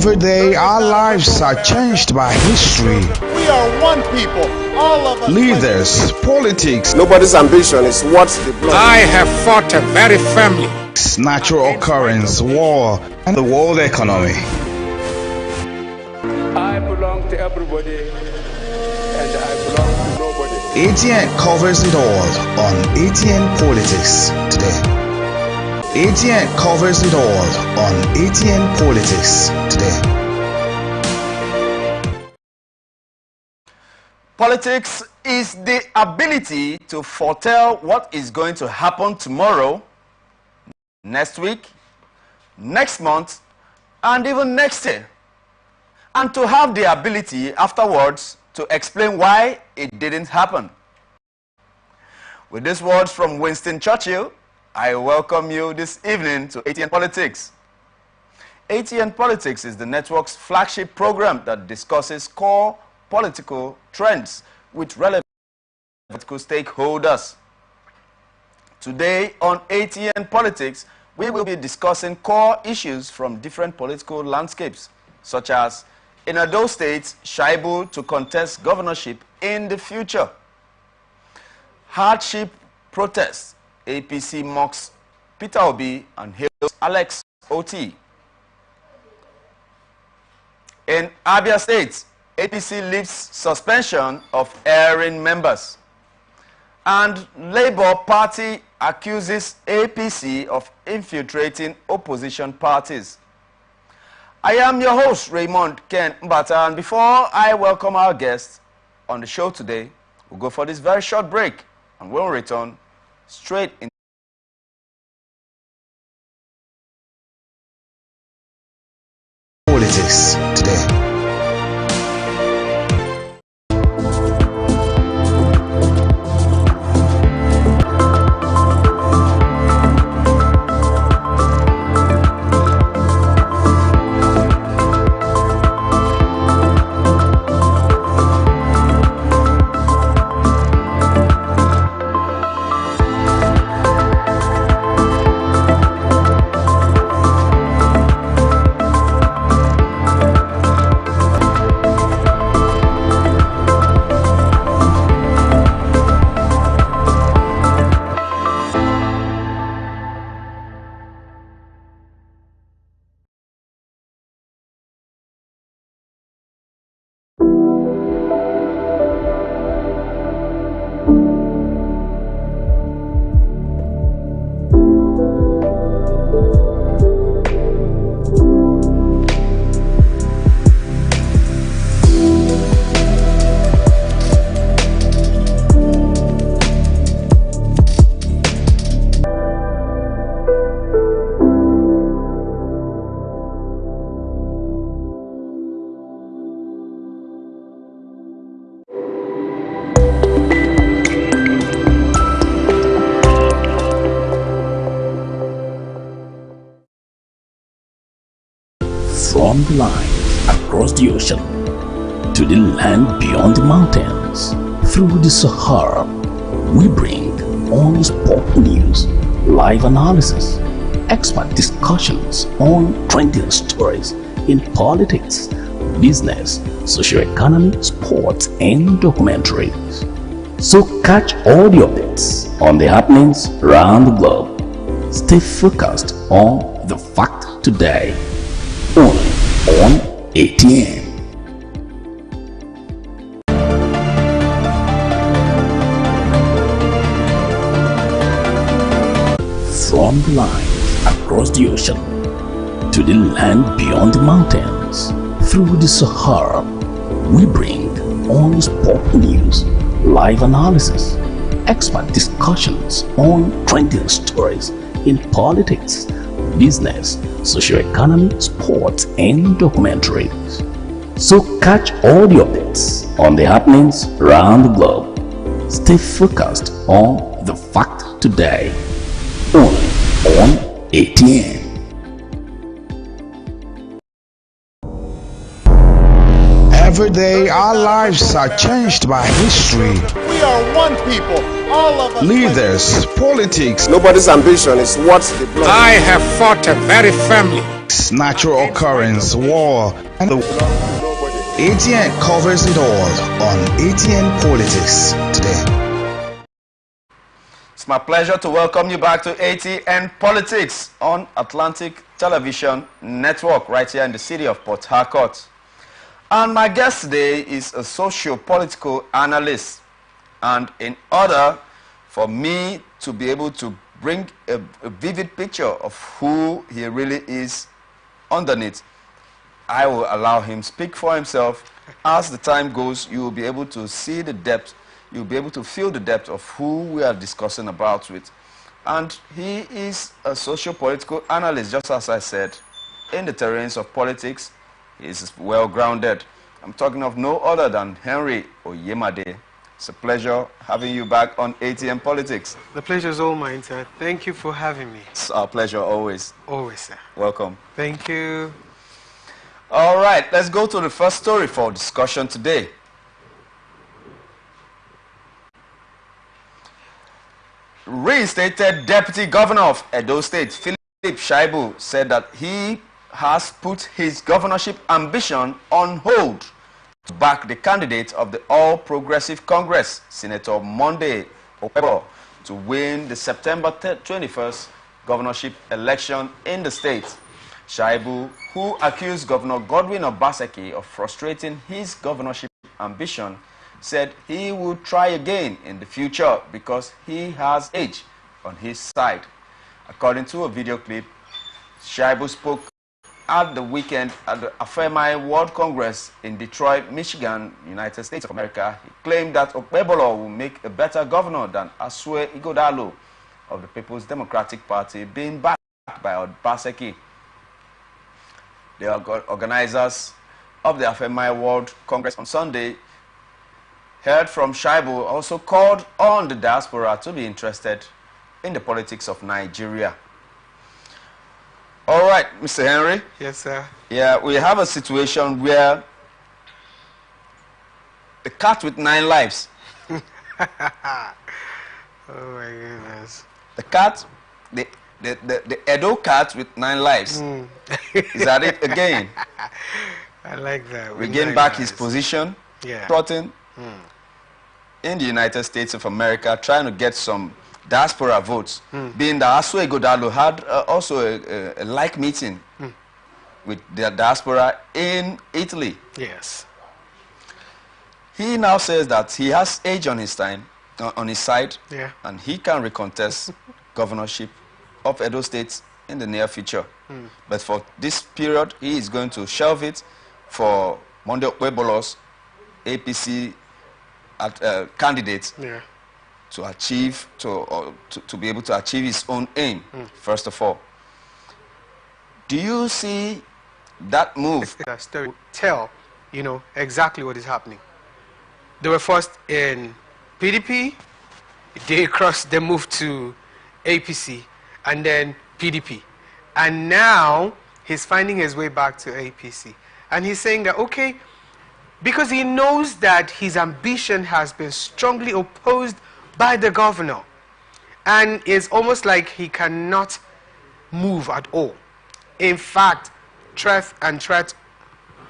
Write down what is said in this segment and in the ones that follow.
Every day our lives are changed by history. We are one people, all of us. Leaders, politics. Nobody's ambition is what they blood. I have fought very firmly. Natural occurrence, war, and the world economy. I belong to everybody, and I belong to nobody. Atn covers it all on Atn Politics today. Atn covers it all on Atn Politics today. Politics is the ability to foretell what is going to happen tomorrow, next week, next month, and even next year, and to have the ability afterwards to explain why it didn't happen. With these words from Winston Churchill, I welcome you this evening to Atn Politics. Atn Politics is the network's flagship program that discusses core political trends with relevant political stakeholders. Today on Atn Politics, we will be discussing core issues from different political landscapes, such as in Edo State, Shaibu to contest governorship in the future. Hardship protests, APC mocks Peter Obi and hails Alex Oti. In Abia State, APC lifts suspension of erring members. And Labour Party accuses APC of infiltrating opposition parties. I am your host, Raymond Ken Mbata, and before I welcome our guests on the show today, we'll go for this very short break, and we'll return straight in. Politics today. From the line across the ocean to the land beyond the mountains, through the Sahara, we bring on sport news, live analysis, expert discussions on trending stories in politics, business, socio-economy, sports, and documentaries. So catch all the updates on the happenings around the globe. Stay focused on the fact today. Only on Atn. From the line across the ocean to the land beyond the mountains, through the Sahara, we bring on sport news, live analysis, expert discussions on trending stories in politics, business, socio-economy, sports, and documentaries. So catch all the updates on the happenings around the globe. Stay focused on the fact today. Only on Atn. Every day our lives are changed by history. We are one people, all of us. Leaders, politics. Nobody's ambition is what they blood. I have fought very firmly. natural occurrence, war, and the ATN covers it all on ATN Politics today. It's my pleasure to welcome you back to ATN Politics on Atlantic Television Network right here in the city of Port Harcourt. And my guest today is a socio-political analyst. And in order for me to be able to bring a vivid picture of who he really is underneath, I will allow him speak for himself. As the time goes, you will be able to see the depth, you'll be able to feel the depth of who we are discussing about with. And he is a socio-political analyst, just as I said, in the terrains of politics. He is well-grounded. I'm talking of no other than Henry Oyemade. It's a pleasure having you back on ATN Politics. The pleasure is all mine, sir. Thank you for having me. It's our pleasure always. Always, sir. Welcome. Thank you. All right, let's go to the first story for discussion today. Reinstated Deputy Governor of Edo State, Philip Shaibu, said that he has put his governorship ambition on hold to back the candidate of the All Progressive Congress, Senator Monday Okpebolo, to win the September 21st governorship election in the state. Shaibu, who accused Governor Godwin Obaseki of frustrating his governorship ambition, said he would try again in the future because he has age on his side. According to a video clip, Shaibu spoke at the weekend at the Atn World Congress in Detroit, Michigan, United States of America. He claimed that Okpebolo will make a better governor than Asue Ighodalo of the People's Democratic Party, being backed by Obaseki. The organizers of the Atn World Congress on Sunday heard from Shaibu, also called on the diaspora to be interested in the politics of Nigeria. All right, Mr. Henry. Yes, sir. Yeah, we have a situation where the cat with 9 lives. Oh my goodness. The cat, the Edo cat with 9 lives. Is that it again? I like that. Regain back his position, yeah. plotting in the United States of America, trying to get some diaspora votes, being that Asue Ighodalo had also a like meeting with the diaspora in Italy. Yes. He now says that he has age on his side, Yeah. and he can recontest governorship of Edo State in the near future. But for this period, he is going to shelve it for Monday Okpebolo's APC candidate, Yeah. to achieve, to be able to achieve his own aim, first of all. Do you see that move? That story will tell, you know, exactly what is happening. They were first in PDP, they moved to APC, and then PDP. And now he's finding his way back to APC. And he's saying that, okay, because he knows that his ambition has been strongly opposed by the governor, and it's almost like he cannot move at all. In fact, threat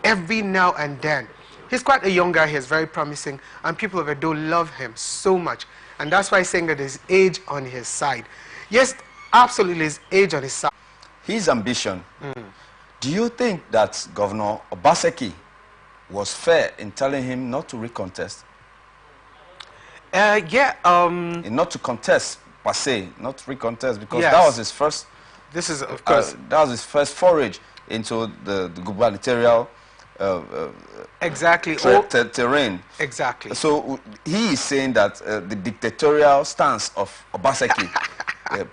every now and then. He's quite a young guy, he's very promising, and people of Edo love him so much. And that's why he's saying that there's age on his side. Yes, absolutely, there's age on his side. His ambition. Do you think that Governor Obaseki was fair in telling him not to recontest? Yeah. Not to contest per se, not recontest, because Yes. that was his first. This is, of course, that was his first forage into the gubernatorial exactly. terrain. Exactly. So he is saying that the dictatorial stance of Obaseki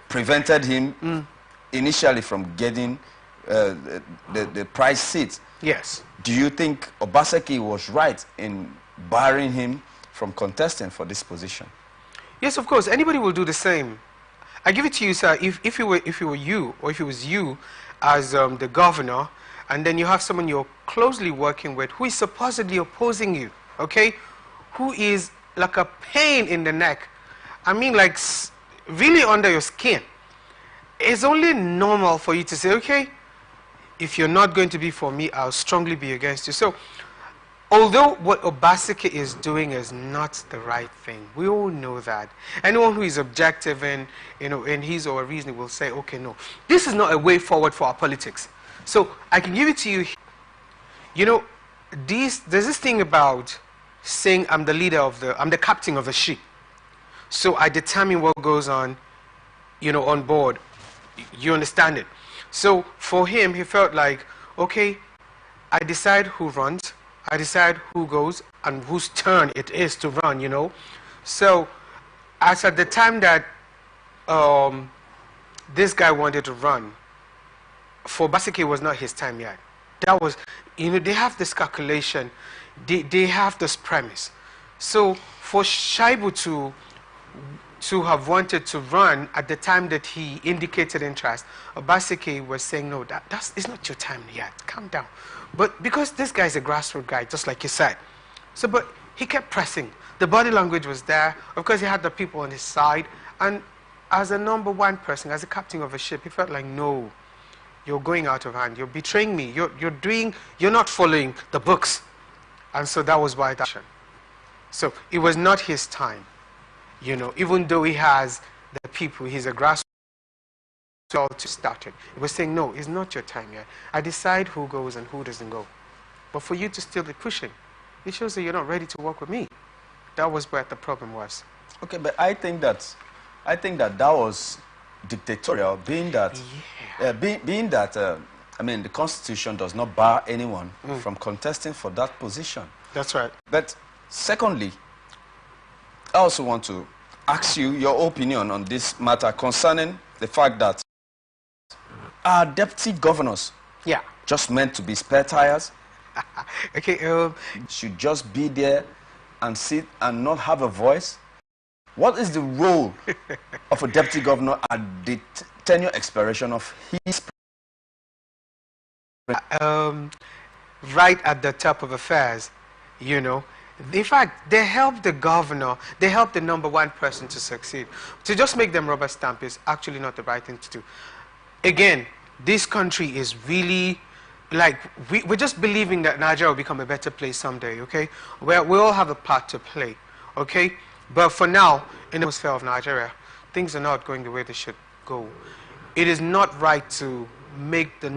prevented him initially from getting the prize seat. Yes. Do you think Obaseki was right in barring him from contesting for this position? Yes, of course. Anybody will do the same. I give it to you, sir. If it were you, or if it was you as the governor, and then you have someone you're closely working with who is supposedly opposing you, okay, who is like a pain in the neck, I mean, like really under your skin, it's only normal for you to say, okay, if you're not going to be for me, I'll strongly be against you. So, although what Obaseki is doing is not the right thing, we all know that. Anyone who is objective and, in his or her reasoning will say, okay, no, this is not a way forward for our politics. So I can give it to you. There's this thing about saying I'm the captain of the ship. So I determine what goes on, on board. You understand it? So for him, he felt like, okay, I decide who runs, I decide who goes, and whose turn it is to run, So as at the time that this guy wanted to run, for Basiki, it was not his time yet. That was, they have this calculation, they have this premise. So for Shaibu to have wanted to run at the time that he indicated interest, Obaseki was saying, no, it's not your time yet, calm down. But because this guy is a grassroots guy, just like you said, but he kept pressing. The body language was there. Of course, he had the people on his side. And as a number one person, as a captain of a ship, he felt like, no, you're going out of hand. You're betraying me. You're not following the books. And so that was why that. So it was not his time. Even though he has the people, he's a grassroots to start it. He was saying, no, it's not your time yet. I decide who goes and who doesn't go. But for you to still be pushing, it shows that you're not ready to work with me. That was where the problem was. Okay, but I think that was dictatorial, being that the Constitution does not bar anyone from contesting for that position. That's right. But secondly, I also want to ask you your opinion on this matter concerning the fact that our deputy governors just meant to be spare tires. Okay, should just be there and sit and not have a voice. What is the role of a deputy governor at the tenure expiration of his? Right at the top of affairs, In fact, they help the governor, they help the number one person to succeed. To just make them rubber stamp is actually not the right thing to do. Again, this country is really, we're just believing that Nigeria will become a better place someday, okay? We all have a part to play, okay? But for now, in the atmosphere of Nigeria, things are not going the way they should go. It is not right to make the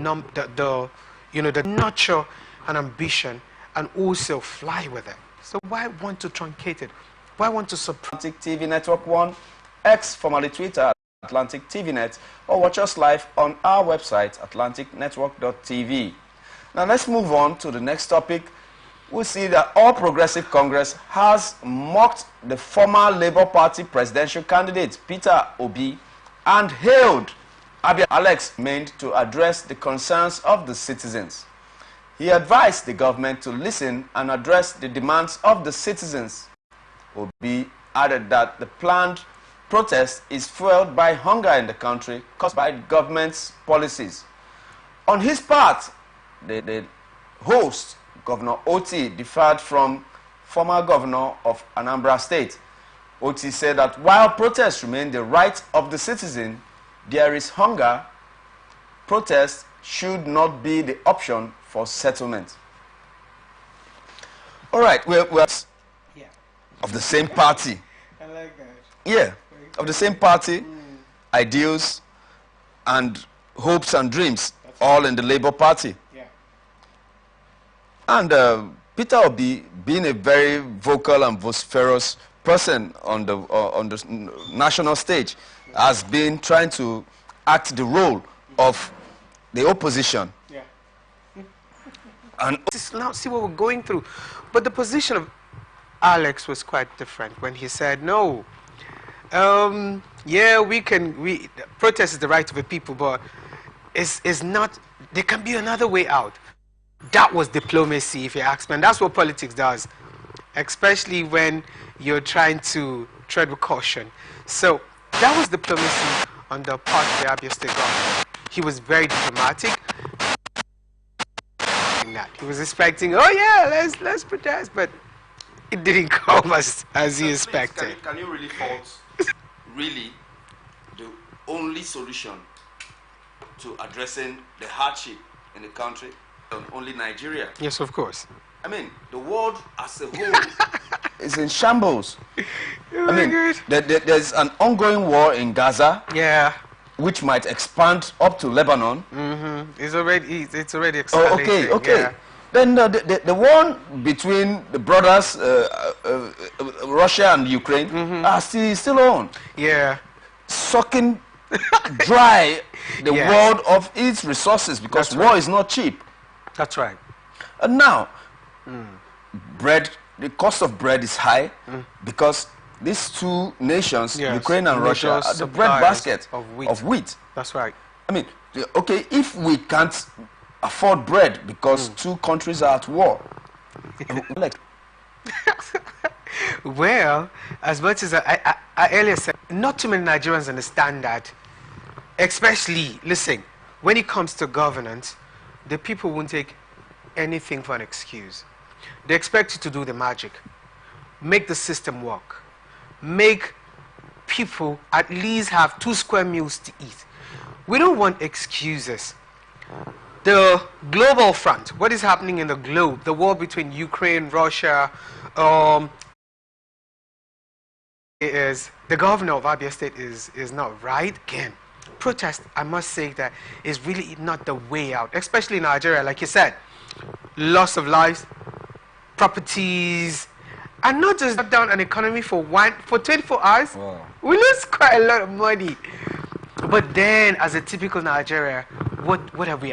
nurture and ambition and also fly with it. So why want to truncate it? Why want to suppress? Atlantic TV Network 1, X, formerly Twitter, Atlantic TV Net, or watch us live on our website, atlanticnetwork.tv. Now let's move on to the next topic. We see that All Progressive Congress has mocked the former Labour Party presidential candidate, Peter Obi, and hailed Abia Alex meant to address the concerns of the citizens. He advised the government to listen and address the demands of the citizens. Obi added that the planned protest is fueled by hunger in the country caused by the government's policies. On his part, the host, Governor Oti, differed from former governor of Anambra State. Oti said that while protests remain the right of the citizen, there is hunger. Protest should not be the option for settlement. All right, we're of the same party. I like that. Yeah, of the same party, ideals and hopes and dreams, all in the Labour Party. Yeah. And Peter Obi, being a very vocal and vociferous person on the national stage, has been trying to act the role of the opposition. Yeah. And Now see what we're going through. But the position of Alex was quite different when he said, no, yeah, protest is the right of the people, but it's not, there can be another way out. That was diplomacy, if you ask me. And that's what politics does, especially when you're trying to tread with caution. So that was diplomacy on the part of the Abia State government. He was very diplomatic. He was expecting, oh yeah, let's protest, but it didn't come as he expected. Can you really fault really the only solution to addressing the hardship in the country, only Nigeria. Yes, of course. I mean, the world as a whole is in shambles. I mean, there's an ongoing war in Gaza. Yeah. Which might expand up to Lebanon. It's already escalating. Oh, okay. Yeah. Then the war between the brothers, Russia and Ukraine, are still on. Yeah. Sucking dry the Yes. world of its resources because That's war right. is not cheap. That's right. And now, bread, the cost of bread is high because these two nations, Yes. Ukraine and Major Russia, are the bread suppliers basket of wheat. That's right. I mean, okay, if we can't afford bread because two countries are at war, like, Well, as much as I earlier said, not too many Nigerians understand that. Especially, listen, when it comes to governance, the people won't take anything for an excuse. They expect you to do the magic, make the system work, make people at least have 2 square meals to eat. We don't want excuses. The global front, what is happening in the globe, the war between Ukraine, Russia, is the governor of Abia State is not right. Again, protest, I must say that is really not the way out, especially in Nigeria, like you said, loss of lives, properties, and not just shut down an economy for 24 hours. Wow. We lose quite a lot of money. But then, as a typical Nigeria, what have we